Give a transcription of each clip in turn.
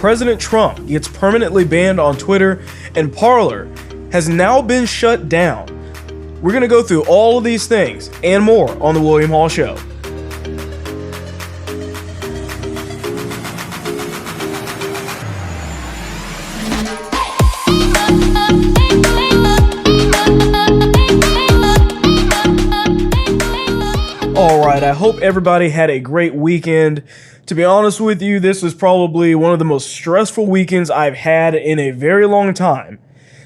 President Trump gets permanently banned on Twitter, and Parler has now been shut down. We're going to go through all of these things and more on The William Hall Show. Alright, I hope everybody had a great weekend. To be honest with you, this was probably one of the most stressful weekends I've had in a very long time.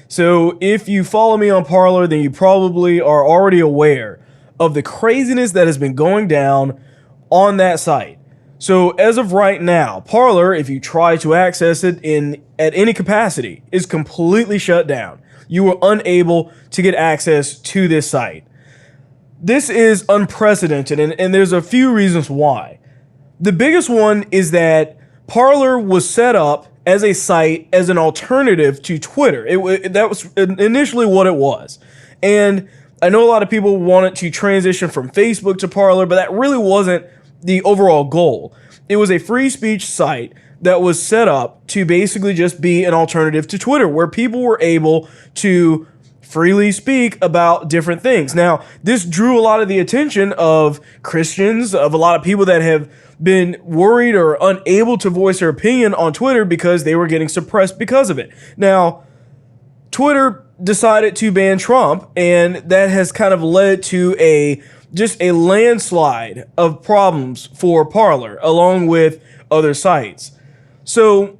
So if you follow me on Parler, then you probably are already aware of the craziness that has been going down on that site. So as of right now, Parler, if you try to access it at any capacity, is completely shut down. You are unable to get access to this site. This is unprecedented, and there's a few reasons why. The biggest one is that Parler was set up as a site as an alternative to Twitter. That was initially what it was. And I know a lot of people wanted to transition from Facebook to Parler, but that really wasn't the overall goal. It was a free speech site that was set up to basically just be an alternative to Twitter, where people were able to freely speak about different things. Now, this drew a lot of the attention of Christians, of a lot of people that have been worried or unable to voice their opinion on Twitter because they were getting suppressed because of it. Now, Twitter decided to ban Trump, and that has kind of led to just a landslide of problems for Parler, along with other sites. So,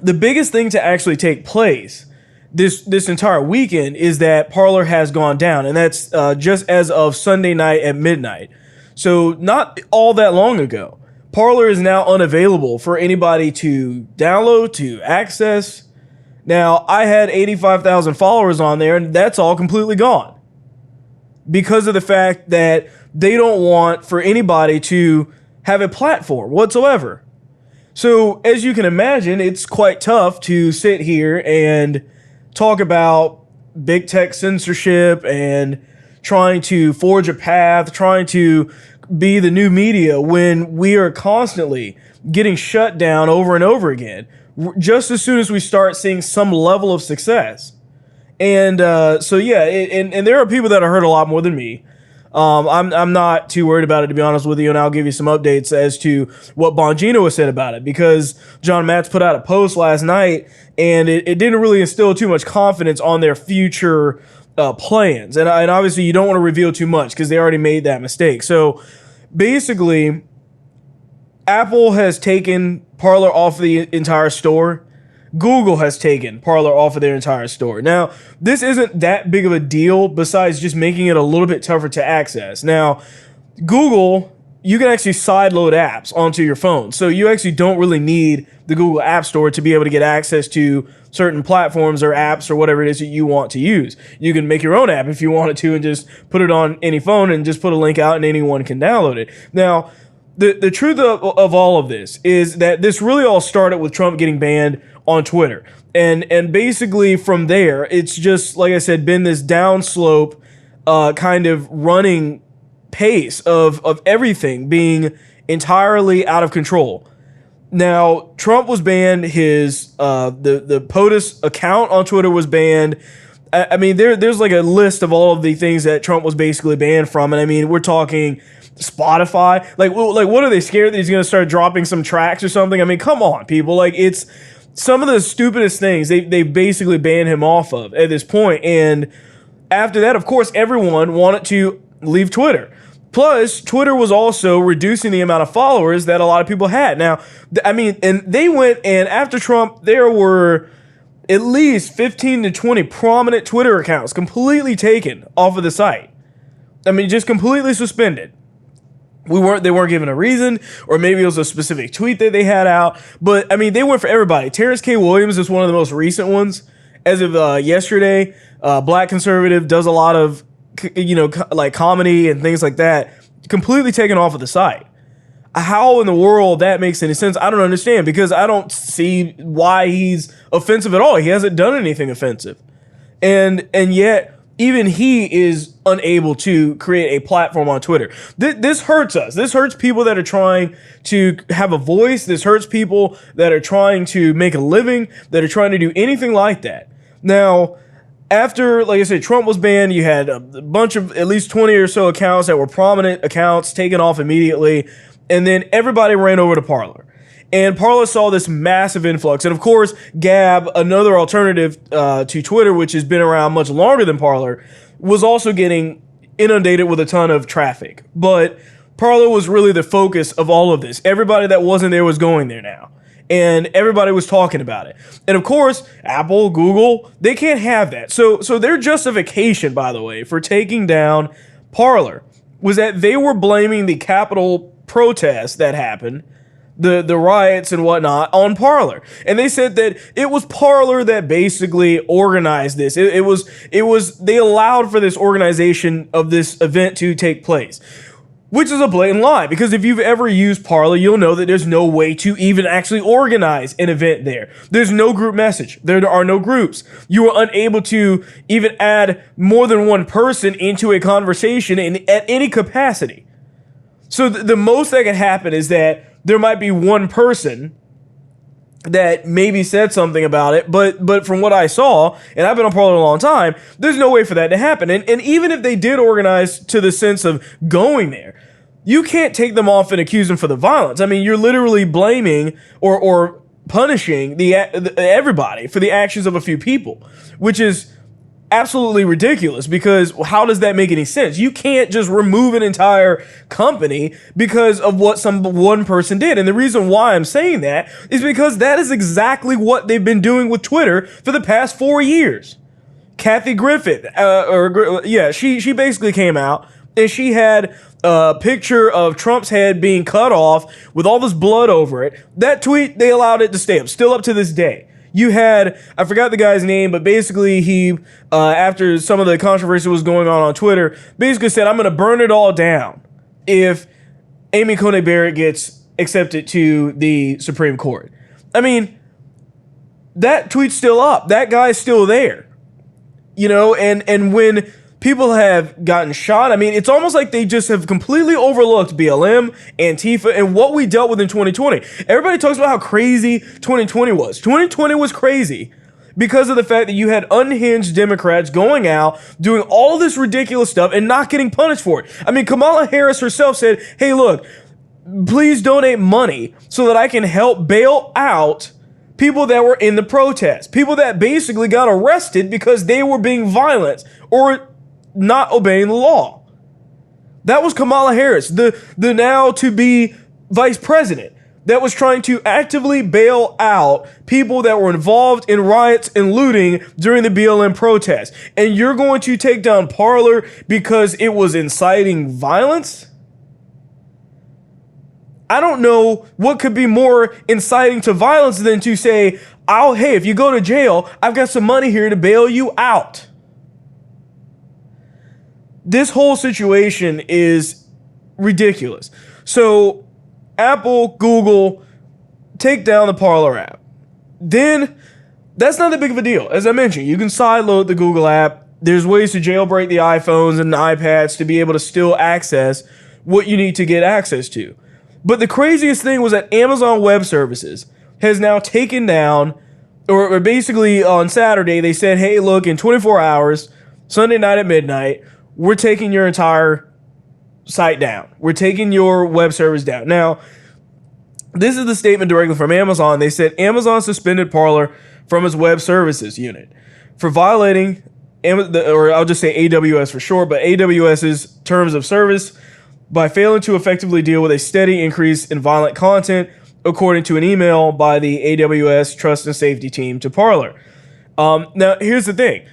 the biggest thing to actually take place this entire weekend is that Parler has gone down, and that's just as of Sunday night at midnight. So not all that long ago. Parler is now unavailable for anybody to download, to access. Now, I had 85,000 followers on there, and that's all completely gone because of the fact that they don't want for anybody to have a platform whatsoever. So as you can imagine, it's quite tough to sit here and talk about big tech censorship and trying to forge a path, trying to be the new media when we are constantly getting shut down over and over again, just as soon as we start seeing some level of success. And so, yeah, and there are people that are hurt a lot more than me. I'm not too worried about it, to be honest with you, and I'll give you some updates as to what Bongino has said about it, because John Matz put out a post last night, and it didn't really instill too much confidence on their future plans. And obviously, you don't want to reveal too much because they already made that mistake. So basically, Apple has taken Parler off the entire store. Google has taken Parler off of their entire store. Now, this isn't that big of a deal besides just making it a little bit tougher to access. Now, Google, you can actually sideload apps onto your phone. So you actually don't really need the Google App Store to be able to get access to certain platforms or apps or whatever it is that you want to use. You can make your own app if you wanted to and just put it on any phone and just put a link out and anyone can download it. Now, the truth of all of this is that this really all started with Trump getting banned on Twitter. And basically from there, it's just, like I said, been this downslope kind of running pace of everything being entirely out of control. Now, Trump was banned. His the POTUS account on Twitter was banned. I mean, there's like a list of all of the things that Trump was basically banned from. And I mean, we're talking Spotify. Like what are they scared that he's going to start dropping some tracks or something? I mean, come on, people. Like, it's some of the stupidest things they basically banned him off of at this point. And after that, of course, everyone wanted to leave Twitter. Plus, Twitter was also reducing the amount of followers that a lot of people had. Now, I mean, and they went, and after Trump, there were at least 15 to 20 prominent Twitter accounts completely taken off of the site. I mean, just completely suspended. They weren't given a reason, or maybe it was a specific tweet that they had out. But I mean, they went for everybody. Terrence K. Williams is one of the most recent ones. As of yesterday, black conservative, does a lot of, like comedy and things like that, completely taken off of the site. How in the world that makes any sense, I don't understand, because I don't see why he's offensive at all. He hasn't done anything offensive. And yet even he is unable to create a platform on Twitter. This hurts us. This hurts people that are trying to have a voice. This hurts people that are trying to make a living, that are trying to do anything like that. Now, after, like I said, Trump was banned, you had a bunch of at least 20 or so accounts that were prominent accounts taken off immediately, and then everybody ran over to Parler. And Parler saw this massive influx. And of course, Gab, another alternative to Twitter, which has been around much longer than Parler, was also getting inundated with a ton of traffic. But Parler was really the focus of all of this. Everybody that wasn't there was going there now. And everybody was talking about it. And of course, Apple, Google, they can't have that. So their justification, by the way, for taking down Parler was that they were blaming the Capitol protests that happened, the riots and whatnot, on Parler. And they said that it was Parler that basically organized this. It was they allowed for this organization of this event to take place. Which is a blatant lie, because if you've ever used Parler, you'll know that there's no way to even actually organize an event there. There's no group message. There are no groups. You are unable to even add more than one person into a conversation at any capacity. So the most that can happen is that there might be one person that maybe said something about it, but from what I saw, and I've been on Parler a long time, there's no way for that to happen. And even if they did organize to the sense of going there, you can't take them off and accuse them for the violence. I mean, you're literally blaming or punishing everybody for the actions of a few people, which is absolutely ridiculous, because how does that make any sense? You can't just remove an entire company because of what one person did. And the reason why I'm saying that is because that is exactly what they've been doing with Twitter for the past 4 years. Kathy Griffith, she basically came out and she had a picture of Trump's head being cut off with all this blood over it. That tweet, they allowed it to stay up, still up to this day. You had, I forgot the guy's name, but basically he, after some of the controversy was going on Twitter, basically said, I'm going to burn it all down if Amy Coney Barrett gets accepted to the Supreme Court. I mean, that tweet's still up. That guy's still there. You know, and when people have gotten shot, I mean, it's almost like they just have completely overlooked BLM, Antifa, and what we dealt with in 2020. Everybody talks about how crazy 2020 was. 2020 was crazy because of the fact that you had unhinged Democrats going out, doing all this ridiculous stuff and not getting punished for it. I mean, Kamala Harris herself said, hey, look, please donate money so that I can help bail out people that were in the protest, people that basically got arrested because they were being violent or not obeying the law. That was Kamala Harris, the now to be vice president, that was trying to actively bail out people that were involved in riots and looting during the BLM protests. And you're going to take down Parler because it was inciting violence? I don't know what could be more inciting to violence than to say, hey, if you go to jail, I've got some money here to bail you out. This whole situation is ridiculous. So Apple, Google, take down the Parler app. Then that's not that big of a deal. As I mentioned, you can sideload the Google app. There's ways to jailbreak the iPhones and the iPads to be able to still access what you need to get access to. But the craziest thing was that Amazon Web Services has now taken down, or basically on Saturday, they said, hey, look, in 24 hours, Sunday night at midnight, we're taking your entire site down. We're taking your web service down. Now, this is the statement directly from Amazon. They said Amazon suspended Parler from its web services unit for violating, or I'll just say AWS for short, but AWS's terms of service by failing to effectively deal with a steady increase in violent content, according to an email by the AWS Trust and Safety team to Parler. Now, here's the thing.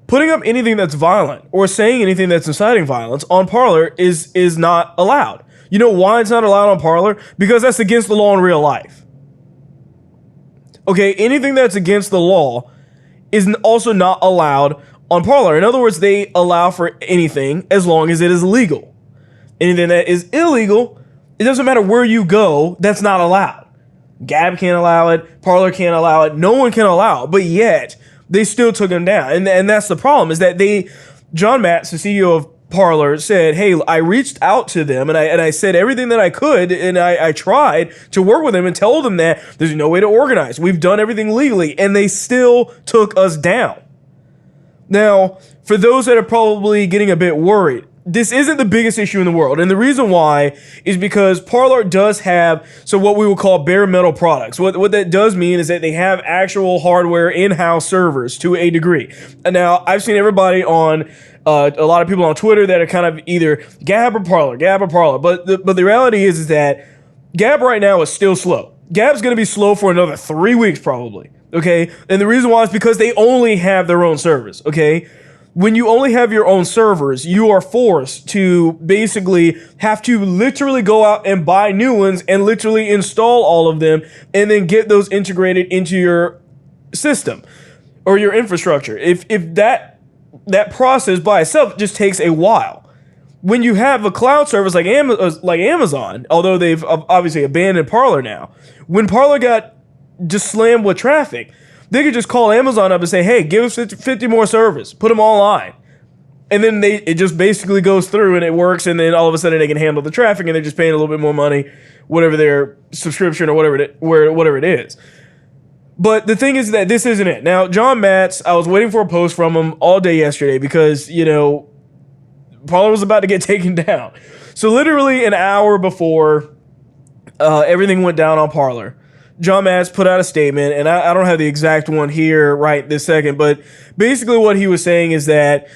Putting up anything that's violent or saying anything that's inciting violence on Parler is not allowed. You know why it's not allowed on Parler? Because that's against the law in real life. Okay, anything that's against the law is also not allowed on Parler. In other words, they allow for anything as long as it is legal. Anything that is illegal, it doesn't matter where you go, that's not allowed. Gab can't allow it, Parler can't allow it, no one can allow it, but yet they still took them down. And that's the problem, is that they John Matz, the CEO of Parler, said, hey, I reached out to them and I said everything that I could, and I tried to work with them and tell them that there's no way to organize. We've done everything legally, and they still took us down. Now, for those that are probably getting a bit worried, this isn't the biggest issue in the world. And the reason why is because Parler does have what we would call bare metal products. What that does mean is that they have actual hardware in-house servers to a degree. And now, I've seen everybody on a lot of people on Twitter that are kind of either Gab or Parler. But the reality is that Gab right now is still slow. Gab's going to be slow for another 3 weeks probably. Okay? And the reason why is because they only have their own servers. Okay? When you only have your own servers, you are forced to basically have to literally go out and buy new ones and literally install all of them and then get those integrated into your system or your infrastructure. If that process by itself just takes a while. When you have a cloud service like Amazon, although they've obviously abandoned Parler now, when Parler got just slammed with traffic, they could just call Amazon up and say, hey, give us 50 more servers, put them all online. And then it just basically goes through and it works, and then all of a sudden they can handle the traffic and they're just paying a little bit more money, whatever their subscription or whatever it is. But the thing is that this isn't it. Now, John Matz, I was waiting for a post from him all day yesterday because, Parler was about to get taken down. So literally an hour before everything went down on Parler, John Matz put out a statement, and I don't have the exact one here right this second, but basically what he was saying is that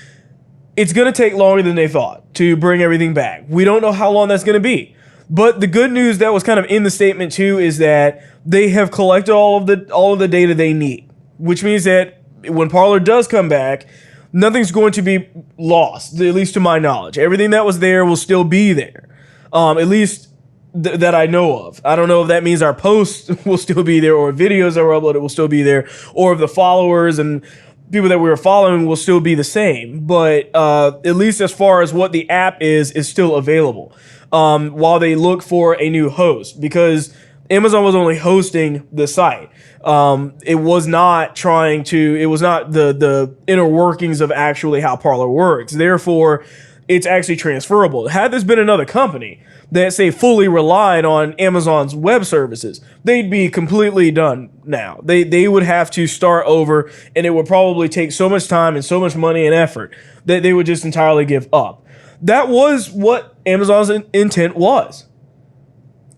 it's going to take longer than they thought to bring everything back. We don't know how long that's going to be. But the good news that was kind of in the statement too is that they have collected all of the data they need, which means that when Parler does come back, nothing's going to be lost, at least to my knowledge. Everything that was there will still be there, at least that I know of. I don't know if that means our posts will still be there, or videos that were uploaded will still be there, or if the followers and people that we were following will still be the same. But at least as far as what the app is still available while they look for a new host, because Amazon was only hosting the site. It was not the inner workings of actually how Parler works. Therefore, it's actually transferable. Had this been another company that, say, fully relied on Amazon's web services, they'd be completely done now. They would have to start over, and it would probably take so much time and so much money and effort that they would just entirely give up. That was what Amazon's intent was.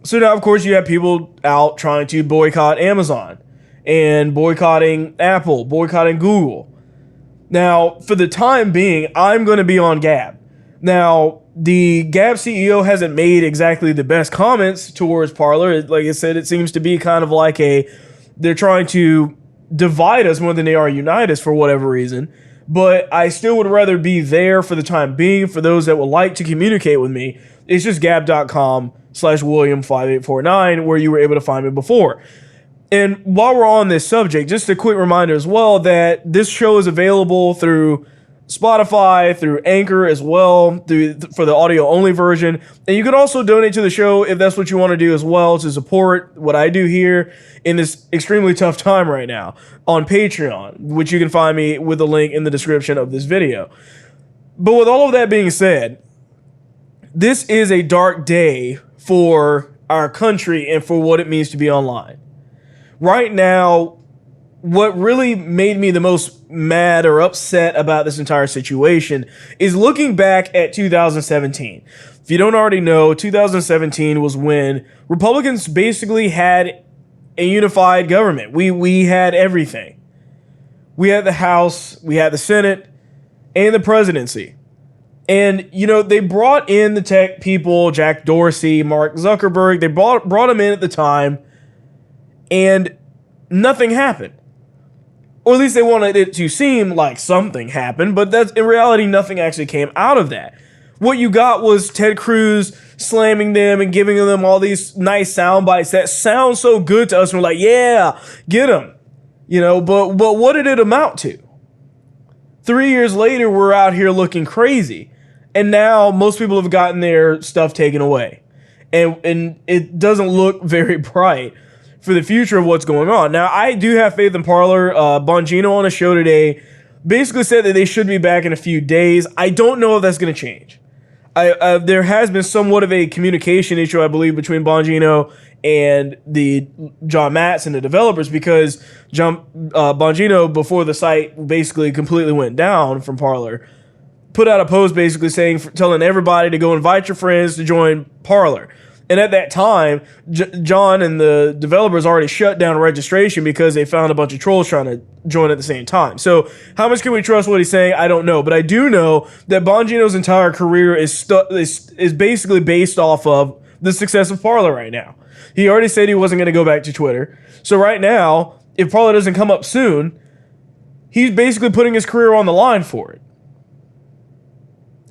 So now, of course, you have people out trying to boycott Amazon and boycotting Apple, boycotting Google. Now, for the time being, I'm going to be on Gab. Now, the Gab CEO hasn't made exactly the best comments towards Parler. Like I said, it seems to be kind of like they're trying to divide us more than they are unite us for whatever reason. But I still would rather be there for the time being. For those that would like to communicate with me, it's just gab.com/William5849 where you were able to find me before. And while we're on this subject, just a quick reminder as well that this show is available through Spotify, through Anchor as well, for the audio-only version. And you can also donate to the show if that's what you want to do as well, to support what I do here in this extremely tough time right now on Patreon, which you can find me with the link in the description of this video. But with all of that being said, this is a dark day for our country and for what it means to be online. Right now, what really made me the most mad or upset about this entire situation is looking back at 2017. If you don't already know, 2017 was when Republicans basically had a unified government. We had everything. We had the House, we had the Senate, and the presidency. And, they brought in the tech people, Jack Dorsey, Mark Zuckerberg. They brought them in at the time, and nothing happened. Or at least they wanted it to seem like something happened, but that's in reality, nothing actually came out of that. What you got was Ted Cruz slamming them and giving them all these nice sound bites that sound so good to us. And we're like, yeah, get them. But what did it amount to? 3 years later, we're out here looking crazy. And now most people have gotten their stuff taken away. And it doesn't look very bright for the future of what's going on. Now, I do have faith in Parler. Bongino on a show today basically said that they should be back in a few days. I don't know if that's going to change. There has been somewhat of a communication issue, I believe, between Bongino and the John Matz and the developers, because Bongino, before the site basically completely went down from Parler, put out a post basically telling everybody to go invite your friends to join Parler. And at that time, John and the developers already shut down registration because they found a bunch of trolls trying to join at the same time. So how much can we trust what he's saying? I don't know. But I do know that Bongino's entire career is basically based off of the success of Parler right now. He already said he wasn't going to go back to Twitter. So right now, if Parler doesn't come up soon, he's basically putting his career on the line for it.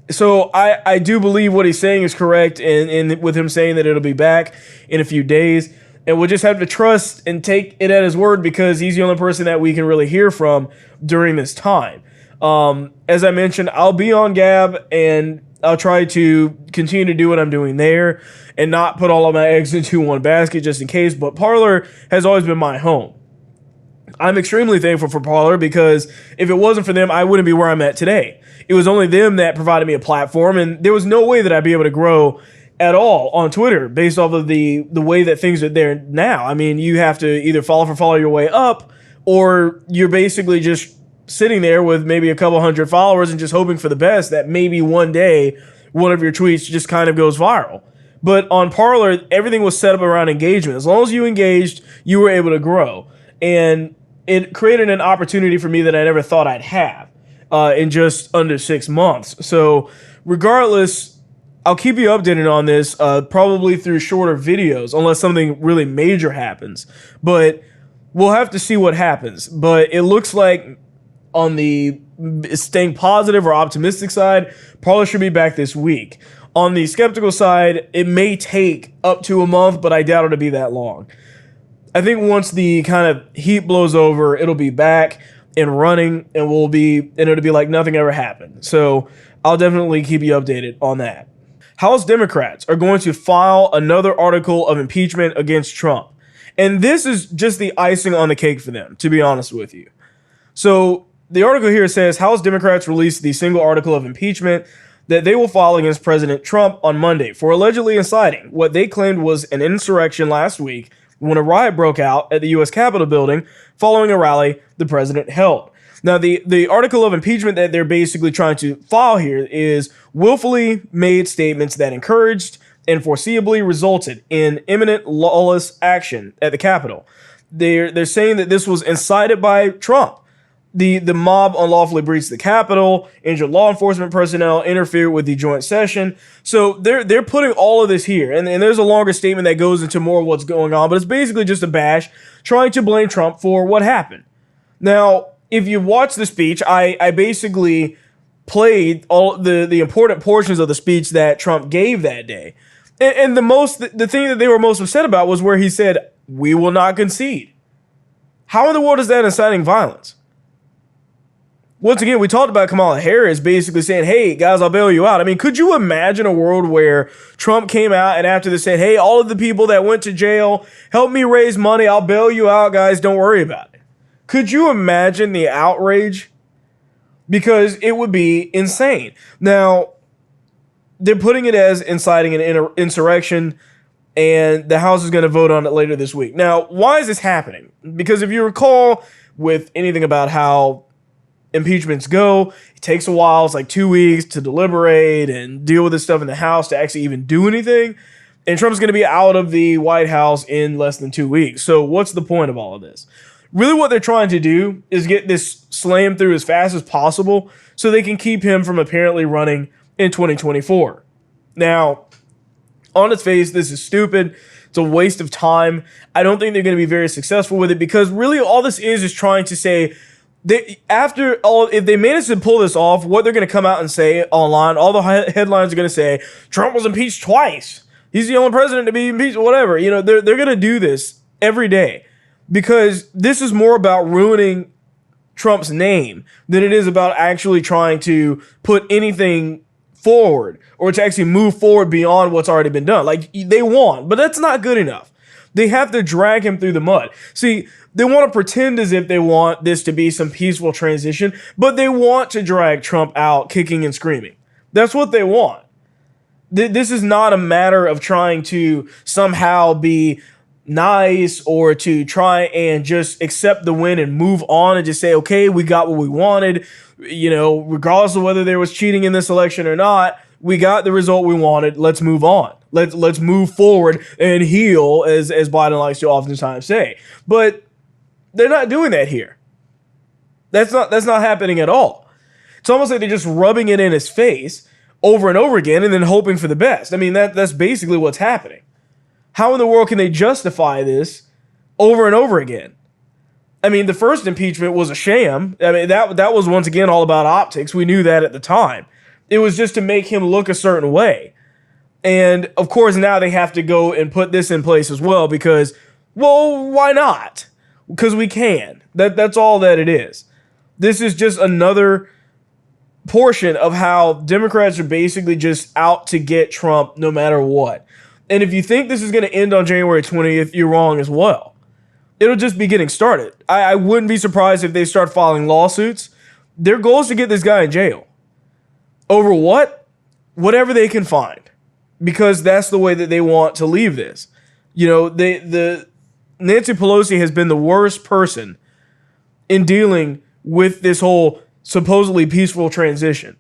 So I do believe what he's saying is correct, and with him saying that it'll be back in a few days. And we'll just have to trust and take it at his word, because he's the only person that we can really hear from during this time. As I mentioned, I'll be on Gab, and I'll try to continue to do what I'm doing there and not put all of my eggs into one basket just in case. But Parler has always been my home. I'm extremely thankful for Parler, because if it wasn't for them, I wouldn't be where I'm at today. It was only them that provided me a platform, and there was no way that I'd be able to grow at all on Twitter based off of the way that things are there now. I mean, you have to either follow your way up, or you're basically just sitting there with maybe a couple hundred followers and just hoping for the best that maybe one day one of your tweets just kind of goes viral. But on Parler, everything was set up around engagement. As long as you engaged, you were able to grow. And it created an opportunity for me that I never thought I'd have in just under 6 months. So regardless, I'll keep you updated on this, probably through shorter videos, unless something really major happens. But we'll have to see what happens. But it looks like on the staying positive or optimistic side, Parler should be back this week. On the skeptical side, it may take up to a month, but I doubt it'll be that long. I think once the kind of heat blows over, it'll be back and running, and it'll be like nothing ever happened. So I'll definitely keep you updated on that. House Democrats are going to file another article of impeachment against Trump. And this is just the icing on the cake for them, to be honest with you. So the article here says House Democrats released the single article of impeachment that they will file against President Trump on Monday for allegedly inciting what they claimed was an insurrection last week when a riot broke out at the U.S. Capitol building following a rally the president held. Now, the article of impeachment that they're basically trying to file here is willfully made statements that encouraged and foreseeably resulted in imminent lawless action at the Capitol. They're saying that this was incited by Trump. The mob unlawfully breached the Capitol, injured law enforcement personnel, interfered with the joint session. So they're putting all of this here. And there's a longer statement that goes into more of what's going on, but it's basically just a bash trying to blame Trump for what happened. Now, if you watch the speech, I basically played all the important portions of the speech that Trump gave that day. And the thing that they were most upset about was where he said, "We will not concede." How in the world is that inciting violence? Once again, we talked about Kamala Harris basically saying, "Hey, guys, I'll bail you out." I mean, could you imagine a world where Trump came out and after this said, "Hey, all of the people that went to jail, help me raise money. I'll bail you out, guys. Don't worry about it." Could you imagine the outrage? Because it would be insane. Now, they're putting it as inciting an insurrection, and the House is going to vote on it later this week. Now, why is this happening? Because if you recall with anything about how impeachments go, it takes a while. It's like 2 weeks to deliberate and deal with this stuff in the House to actually even do anything. And Trump's going to be out of the White House in less than 2 weeks. So what's the point of all of this? Really what they're trying to do is get this slammed through as fast as possible so they can keep him from apparently running in 2024. Now, on its face, this is stupid. It's a waste of time. I don't think they're going to be very successful with it, because really all this is trying to say, if they manage to pull this off, what they're going to come out and say online, all the headlines are going to say, Trump was impeached twice. He's the only president to be impeached, whatever. You know, they're going to do this every day, because this is more about ruining Trump's name than it is about actually trying to put anything forward or to actually move forward beyond what's already been done. Like, they won, but that's not good enough. They have to drag him through the mud. See, they want to pretend as if they want this to be some peaceful transition, but they want to drag Trump out kicking and screaming. That's what they want. This is not a matter of trying to somehow be nice or to try and just accept the win and move on and just say, okay, we got what we wanted. You know, regardless of whether there was cheating in this election or not, we got the result we wanted. Let's move on. Let's move forward and heal, as Biden likes to oftentimes say. But they're not doing that here. That's not happening at all. It's almost like they're just rubbing it in his face over and over again and then hoping for the best. I mean, that's basically what's happening. How in the world can they justify this over and over again? I mean, the first impeachment was a sham. I mean, that was once again all about optics. We knew that at the time. It was just to make him look a certain way. And of course, now they have to go and put this in place as well because, well, why not? Because we can. That's all that it is. This is just another portion of how Democrats are basically just out to get Trump no matter what. And if you think this is going to end on January 20th, you're wrong as well. It'll just be getting started. I wouldn't be surprised if they start filing lawsuits. Their goal is to get this guy in jail. Over what? Whatever they can find. Because that's the way that they want to leave this. You know, the Nancy Pelosi has been the worst person in dealing with this whole supposedly peaceful transition.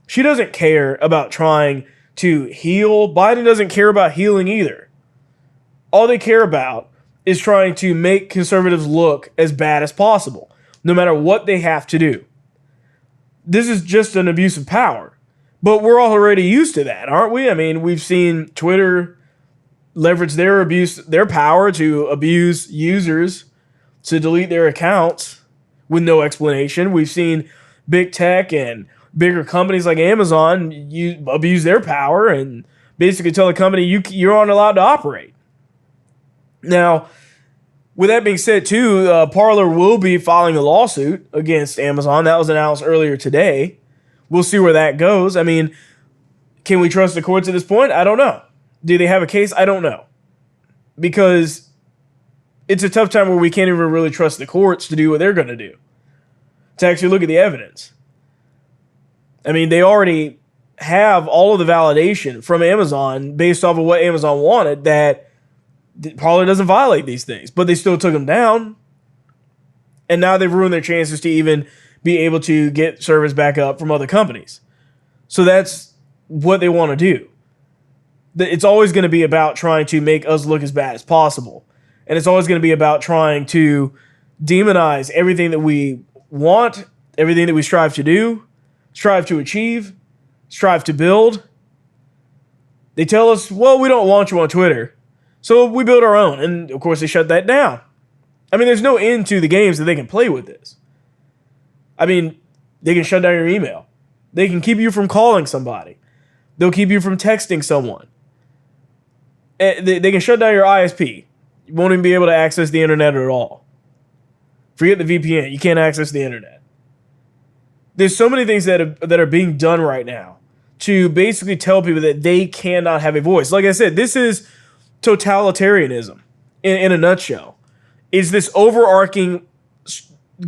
She doesn't care about trying to heal. Biden doesn't care about healing either. All they care about is trying to make conservatives look as bad as possible, no matter what they have to do. This is just an abuse of power. But we're already used to that, aren't we? I mean, we've seen Twitter leverage their power to abuse users, to delete their accounts with no explanation. We've seen big tech and bigger companies like Amazon abuse their power and basically tell the company you aren't allowed to operate. Now, with that being said, too, Parler will be filing a lawsuit against Amazon. That was announced earlier today. We'll see where that goes. I mean, can we trust the courts at this point? I don't know. Do they have a case? I don't know. Because it's a tough time where we can't even really trust the courts to do what they're going to do, to actually look at the evidence. I mean, they already have all of the validation from Amazon based off of what Amazon wanted that Parler doesn't violate these things, but they still took them down. And now they've ruined their chances to even be able to get service back up from other companies. So that's what they want to do. It's always going to be about trying to make us look as bad as possible. And it's always going to be about trying to demonize everything that we want, everything that we strive to do, strive to achieve, strive to build. They tell us, well, we don't want you on Twitter, so we build our own. And of course, they shut that down. I mean, there's no end to the games that they can play with this. I mean, they can shut down your email. They can keep you from calling somebody. They'll keep you from texting someone. They can shut down your ISP. You won't even be able to access the internet at all. Forget the VPN. You can't access the internet. There's so many things that are being done right now to basically tell people that they cannot have a voice. Like I said, this is totalitarianism in a nutshell. It's this overarching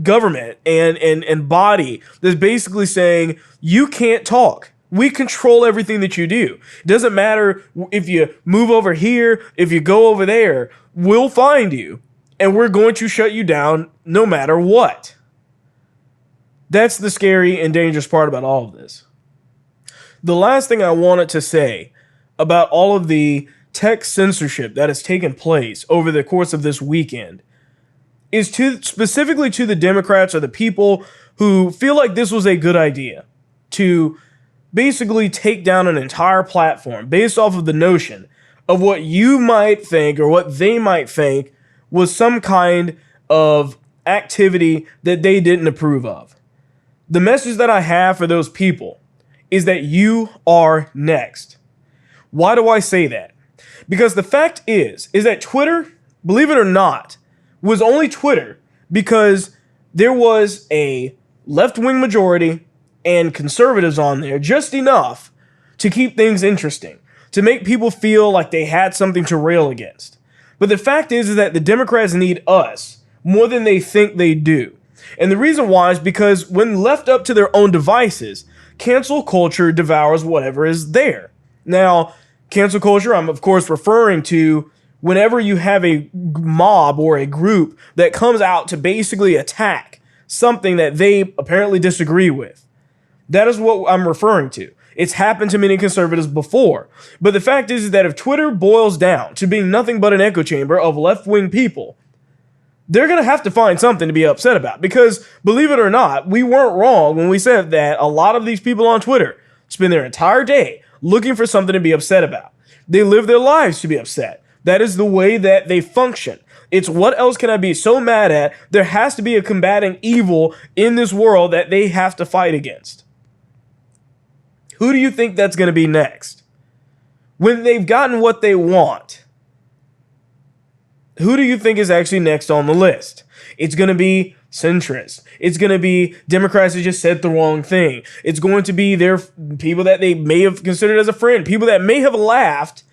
government and body that's basically saying you can't talk. We control everything that you do. It doesn't matter if you move over here, if you go over there, we'll find you and we're going to shut you down no matter what. That's the scary and dangerous part about all of this. The last thing I wanted to say about all of the tech censorship that has taken place over the course of this weekend is specifically to the Democrats or the people who feel like this was a good idea to basically take down an entire platform based off of the notion of what you might think or what they might think was some kind of activity that they didn't approve of. The message that I have for those people is that you are next. Why do I say that? Because the fact is that Twitter, believe it or not, was only Twitter because there was a left-wing majority and conservatives on there just enough to keep things interesting, to make people feel like they had something to rail against, But the fact is that the Democrats need us more than they think they do. And the reason why is because when left up to their own devices, cancel culture devours whatever is there. Now, cancel culture, I'm of course referring to whenever you have a mob or a group that comes out to basically attack something that they apparently disagree with. That is what I'm referring to. It's happened to many conservatives before. But the fact is that if Twitter boils down to being nothing but an echo chamber of left-wing people, they're going to have to find something to be upset about. Because, believe it or not, we weren't wrong when we said that a lot of these people on Twitter spend their entire day looking for something to be upset about. They live their lives to be upset. That is the way that they function. It's what else can I be so mad at? There has to be a combating evil in this world that they have to fight against. Who do you think that's going to be next? When they've gotten what they want, who do you think is actually next on the list? It's going to be centrists. It's going to be Democrats who just said the wrong thing. It's going to be their people that they may have considered as a friend, people that may have laughed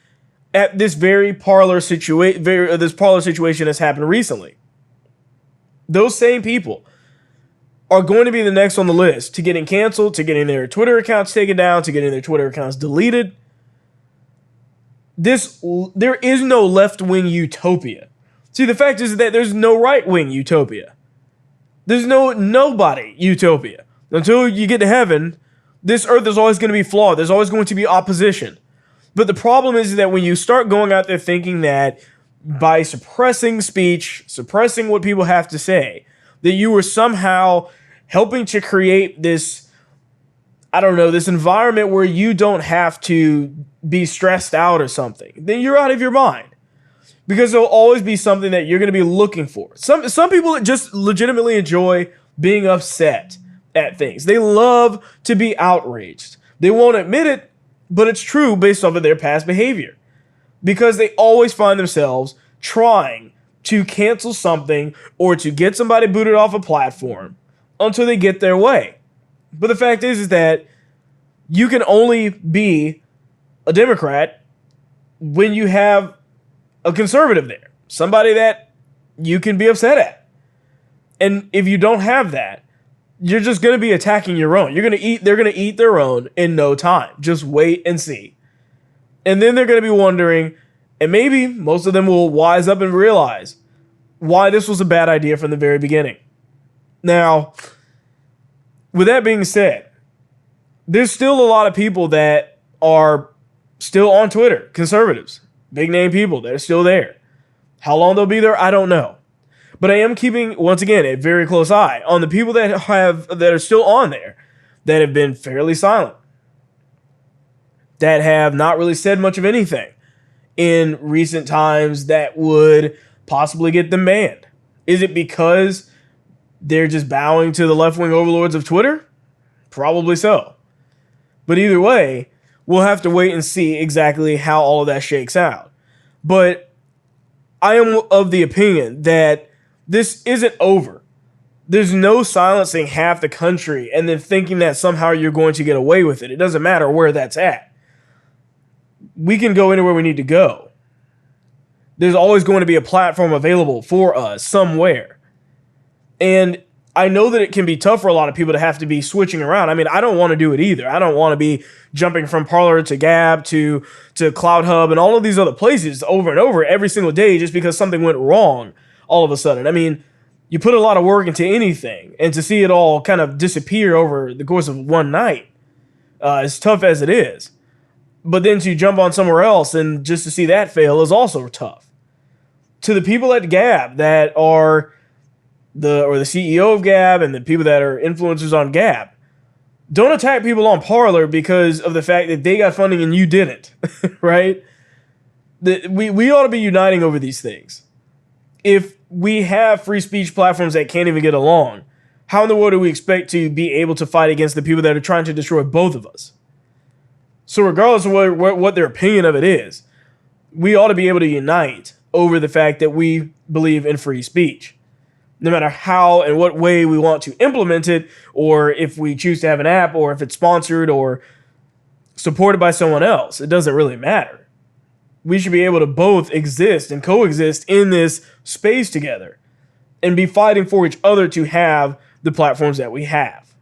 at this very parlor situation that's happened recently. Those same people are going to be the next on the list to getting canceled, to getting their Twitter accounts taken down, to getting their Twitter accounts deleted. There is no left-wing utopia. See, the fact is that there's no right-wing utopia. There's nobody utopia. Until you get to heaven, this earth is always going to be flawed. There's always going to be opposition. But the problem is that when you start going out there thinking that by suppressing speech, suppressing what people have to say, that you were somehow helping to create this, this environment where you don't have to be stressed out or something, then you're out of your mind. Because there'll always be something that you're going to be looking for. Some people just legitimately enjoy being upset at things. They love to be outraged. They won't admit it, but it's true based off of their past behavior. Because they always find themselves trying to cancel something or to get somebody booted off a platform until they get their way. But the fact is that you can only be a Democrat when you have a conservative there, somebody that you can be upset at. And if you don't have that, you're just going to be attacking your own. They're going to eat their own in no time. Just wait and see. And then they're going to be wondering, and maybe most of them will wise up and realize why this was a bad idea from the very beginning. Now, with that being said, there's still a lot of people that are still on Twitter, conservatives, big name people that are still there. How long they'll be there, I don't know. But I am keeping, once again, a very close eye on the people that are still on there that have been fairly silent, that have not really said much of anything in recent times that would possibly get them banned. Is it because they're just bowing to the left-wing overlords of Twitter? Probably so. But either way, we'll have to wait and see exactly how all of that shakes out. But I am of the opinion that this isn't over. There's no silencing half the country and then thinking that somehow you're going to get away with it. It doesn't matter where that's at. We can go anywhere we need to go. There's always going to be a platform available for us somewhere. And I know that it can be tough for a lot of people to have to be switching around. I mean, I don't want to do it either. I don't want to be jumping from Parler to Gab to Cloud Hub and all of these other places over and over every single day just because something went wrong all of a sudden. I mean, you put a lot of work into anything, and to see it all kind of disappear over the course of one night, as tough as it is. But then to jump on somewhere else and just to see that fail is also tough. To the people at Gab that are the CEO of Gab and the people that are influencers on Gab, don't attack people on Parler because of the fact that they got funding and you didn't, right? We ought to be uniting over these things. If we have free speech platforms that can't even get along, how in the world do we expect to be able to fight against the people that are trying to destroy both of us? So regardless of what their opinion of it is, we ought to be able to unite over the fact that we believe in free speech. No matter how and what way we want to implement it, or if we choose to have an app, or if it's sponsored or supported by someone else, it doesn't really matter. We should be able to both exist and coexist in this space together and be fighting for each other to have the platforms that we have.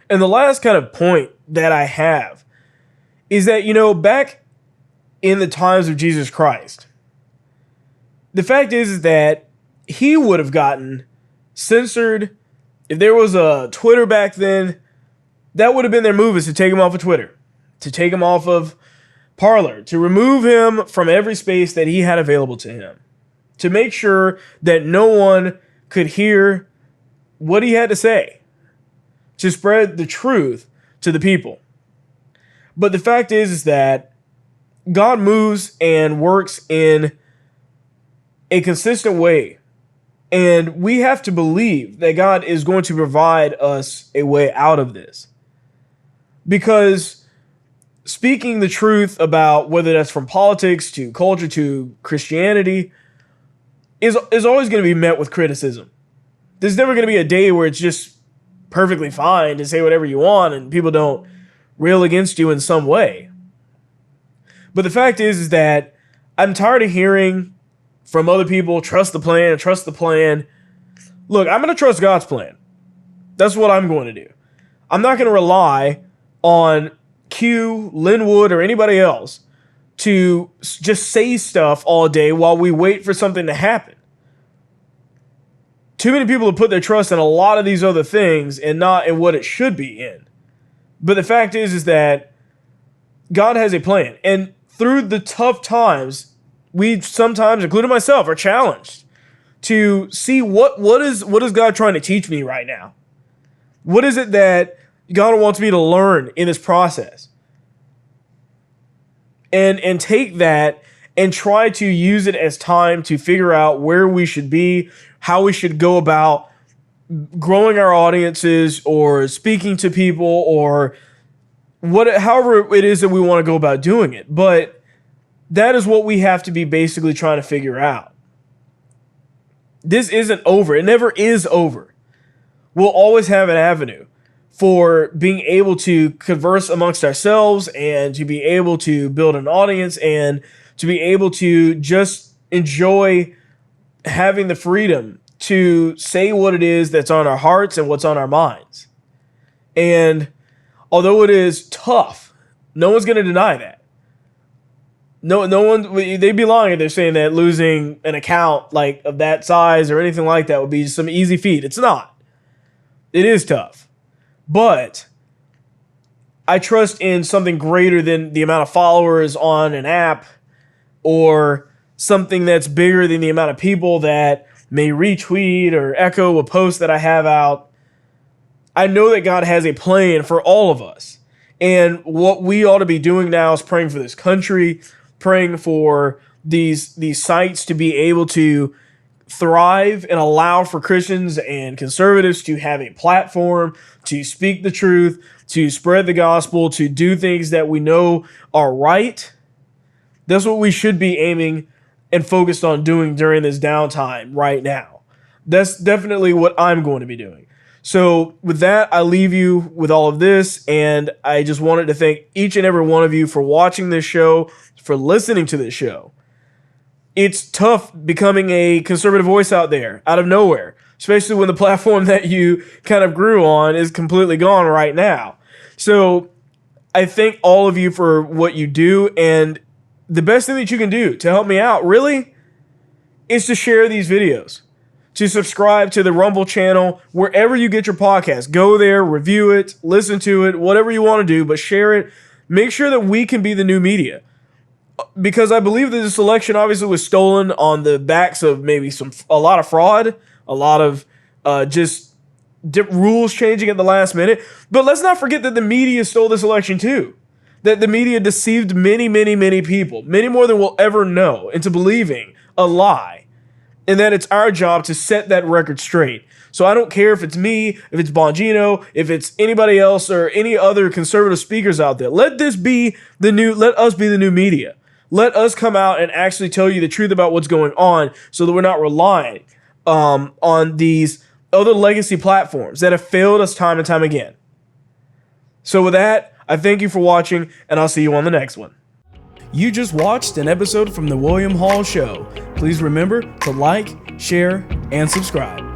And the last kind of point that I have is that, back in the times of Jesus Christ, the fact is that he would have gotten censored. If there was a Twitter back then, that would have been their move, is to take him off of Twitter, to take him off of Parler, to remove him from every space that he had available to him, to make sure that no one could hear what he had to say, to spread the truth to the people. But the fact is that God moves and works in a consistent way. And we have to believe that God is going to provide us a way out of this. Because speaking the truth about whether that's from politics to culture to Christianity is always going to be met with criticism. There's never going to be a day where it's just perfectly fine to say whatever you want and people don't rail against you in some way. But the fact is that I'm tired of hearing from other people, trust the plan, trust the plan. Look, I'm going to trust God's plan. That's what I'm going to do. I'm not going to rely on Q, Linwood, or anybody else to just say stuff all day while we wait for something to happen. Too many people have put their trust in a lot of these other things and not in what it should be in. But the fact is that God has a plan. And through the tough times, we sometimes, including myself, are challenged to see what is God trying to teach me right now? What is it that God wants me to learn in this process? And take that and try to use it as time to figure out where we should be, how we should go about growing our audiences or speaking to people or however it is that we want to go about doing it. But that is what we have to be basically trying to figure out. This isn't over. It never is over. We'll always have an avenue for being able to converse amongst ourselves and to be able to build an audience and to be able to just enjoy having the freedom to say what it is that's on our hearts and what's on our minds. And although it is tough, no one's going to deny that. No one, they'd be lying if they're saying that losing an account like of that size or anything like that would be some easy feat. It's not. It is tough. But I trust in something greater than the amount of followers on an app or something that's bigger than the amount of people that may retweet or echo a post that I have out. I know that God has a plan for all of us. And what we ought to be doing now is praying for this country, praying for these sites to be able to thrive and allow for Christians and conservatives to have a platform to speak the truth, to spread the gospel, to do things that we know are right. That's what we should be aiming and focused on doing during this downtime right now. That's definitely what I'm going to be doing. So with that, I leave you with all of this, and I just wanted to thank each and every one of you for watching this show, for listening to this show. It's tough becoming a conservative voice out there, out of nowhere, especially when the platform that you kind of grew on is completely gone right now. So I thank all of you for what you do, and the best thing that you can do to help me out, really, is to share these videos, to subscribe to the Rumble channel, wherever you get your podcast. Go there, review it, listen to it, whatever you want to do, but share it. Make sure that we can be the new media. Because I believe that this election obviously was stolen on the backs of maybe a lot of fraud, a lot of rules changing at the last minute. But let's not forget that the media stole this election too. That the media deceived many, many, many people, many more than we'll ever know, into believing a lie. And that it's our job to set that record straight. So I don't care if it's me, if it's Bongino, if it's anybody else or any other conservative speakers out there. Let us be the new media. Let us come out and actually tell you the truth about what's going on so that we're not relying on these other legacy platforms that have failed us time and time again. So with that, I thank you for watching, and I'll see you on the next one. You just watched an episode from The William Hall Show. Please remember to like, share, and subscribe.